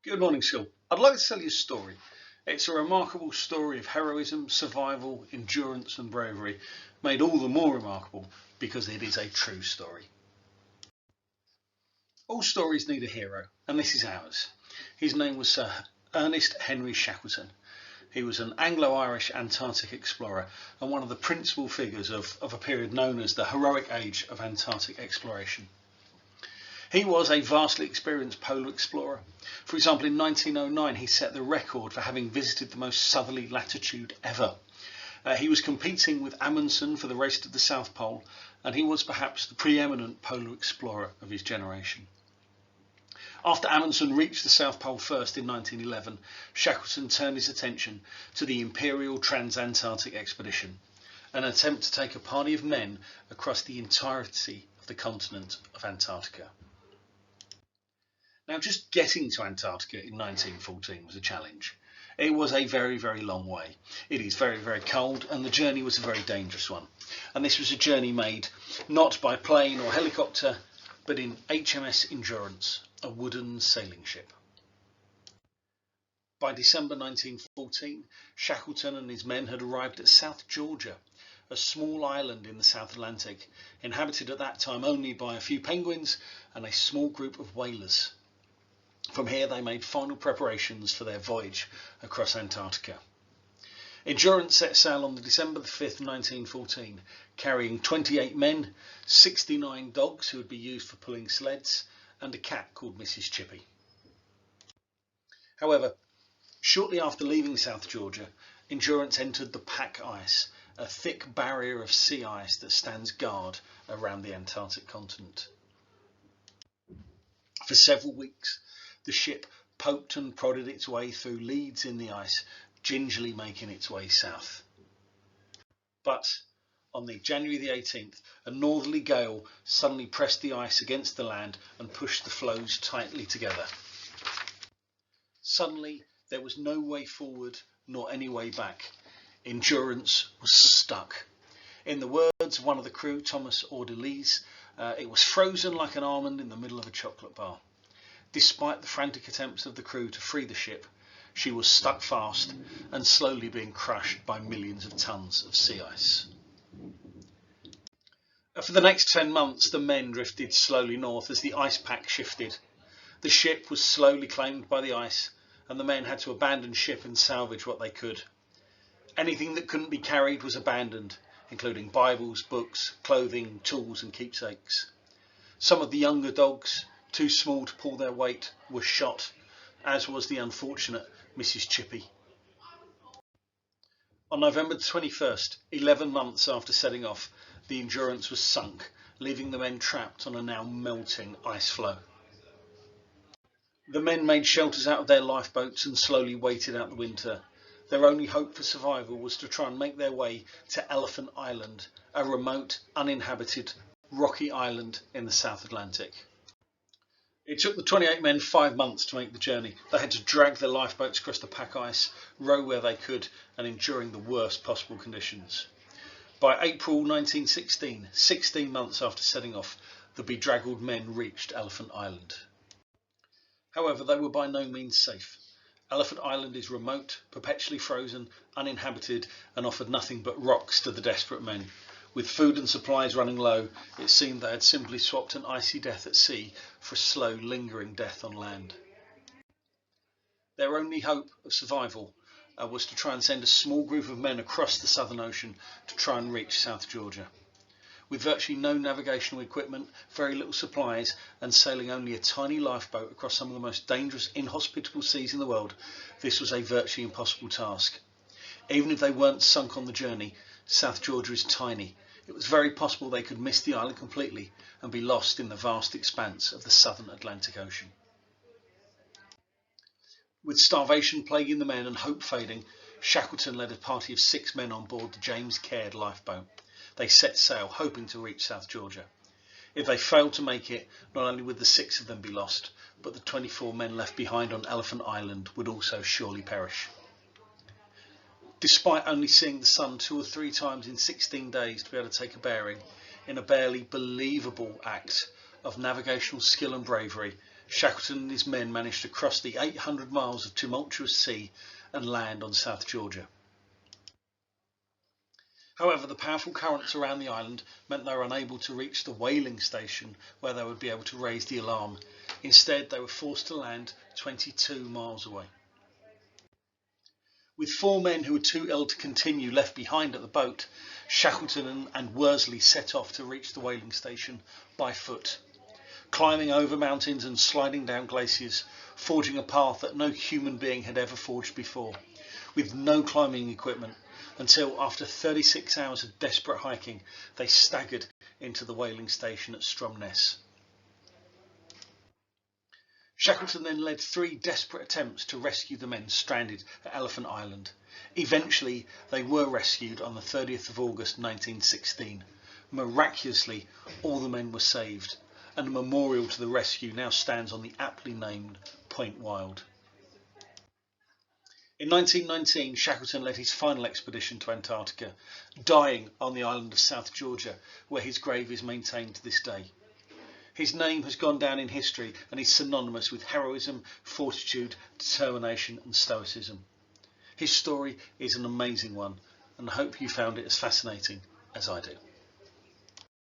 Good morning, school. I'd like to tell you a story. It's a remarkable story of heroism, survival, endurance and bravery, made all the more remarkable because it is a true story. All stories need a hero, and this is ours. His name was Sir Ernest Henry Shackleton. He was an Anglo-Irish Antarctic explorer and one of the principal figures of a period known as the heroic age of Antarctic exploration. He was a vastly experienced polar explorer. For example, in 1909 he set the record for having visited the most southerly latitude ever. He was competing with Amundsen for the race to the South Pole, and he was perhaps the preeminent polar explorer of his generation. After Amundsen reached the South Pole first in 1911, Shackleton turned his attention to the Imperial Trans-Antarctic expedition, an attempt to take a party of men across the entirety of the continent of Antarctica. Now, just getting to Antarctica in 1914 was a challenge. It was a very, very long way. It is very, very cold, and the journey was a very dangerous one. And this was a journey made not by plane or helicopter, but in HMS Endurance, a wooden sailing ship. By December 1914, Shackleton and his men had arrived at South Georgia, a small island in the South Atlantic, inhabited at that time only by a few penguins and a small group of whalers. From here they made final preparations for their voyage across Antarctica. Endurance set sail on December 5th, 1914, carrying 28 men, 69 dogs who would be used for pulling sleds, and a cat called Mrs Chippy. However, shortly after leaving South Georgia, Endurance entered the pack ice, a thick barrier of sea ice that stands guard around the Antarctic continent. For several weeks, the ship poked and prodded its way through leads in the ice, gingerly making its way south. But on January the 18th, a northerly gale suddenly pressed the ice against the land and pushed the floes tightly together. Suddenly, there was no way forward nor any way back. Endurance was stuck. In the words of one of the crew, Thomas Ordelise, it was frozen like an almond in the middle of a chocolate bar. Despite the frantic attempts of the crew to free the ship, she was stuck fast and slowly being crushed by millions of tons of sea ice. For the next 10 months, the men drifted slowly north as the ice pack shifted. The ship was slowly claimed by the ice, and the men had to abandon ship and salvage what they could. Anything that couldn't be carried was abandoned, including Bibles, books, clothing, tools and keepsakes. Some of the younger dogs, too small to pull their weight, were shot, as was the unfortunate Mrs Chippy. On November 21st, 11 months after setting off, the Endurance was sunk, leaving the men trapped on a now melting ice floe. The men made shelters out of their lifeboats and slowly waited out the winter. Their only hope for survival was to try and make their way to Elephant Island, a remote, uninhabited, rocky island in the South Atlantic. It took the 28 men 5 months to make the journey. They had to drag their lifeboats across the pack ice, row where they could, and enduring the worst possible conditions. By April 1916, 16 months after setting off, the bedraggled men reached Elephant Island. However, they were by no means safe. Elephant Island is remote, perpetually frozen, uninhabited, and offered nothing but rocks to the desperate men. With food and supplies running low, it seemed they had simply swapped an icy death at sea for a slow, lingering death on land. Their only hope of survival was to try and send a small group of men across the Southern Ocean to try and reach South Georgia. With virtually no navigational equipment, very little supplies, and sailing only a tiny lifeboat across some of the most dangerous, inhospitable seas in the world, this was a virtually impossible task. Even if they weren't sunk on the journey, South Georgia is tiny. It was very possible they could miss the island completely and be lost in the vast expanse of the southern Atlantic Ocean. With starvation plaguing the men and hope fading, Shackleton led a party of 6 men on board the James Caird lifeboat. They set sail, hoping to reach South Georgia. If they failed to make it, not only would the 6 of them be lost, but the 24 men left behind on Elephant Island would also surely perish. Despite only seeing the sun 2 or 3 times in 16 days to be able to take a bearing, in a barely believable act of navigational skill and bravery, Shackleton and his men managed to cross the 800 miles of tumultuous sea and land on South Georgia. However, the powerful currents around the island meant they were unable to reach the whaling station where they would be able to raise the alarm. Instead, they were forced to land 22 miles away. With 4 men who were too ill to continue left behind at the boat, Shackleton and Worsley set off to reach the whaling station by foot, climbing over mountains and sliding down glaciers, forging a path that no human being had ever forged before, with no climbing equipment, until after 36 hours of desperate hiking they staggered into the whaling station at Stromness. Shackleton then led 3 desperate attempts to rescue the men stranded at Elephant Island. Eventually they were rescued on the 30th of August 1916. Miraculously, all the men were saved, and a memorial to the rescue now stands on the aptly named Point Wild. In 1919, Shackleton led his final expedition to Antarctica, dying on the island of South Georgia, where his grave is maintained to this day. His name has gone down in history and is synonymous with heroism, fortitude, determination and stoicism. His story is an amazing one, and I hope you found it as fascinating as I do.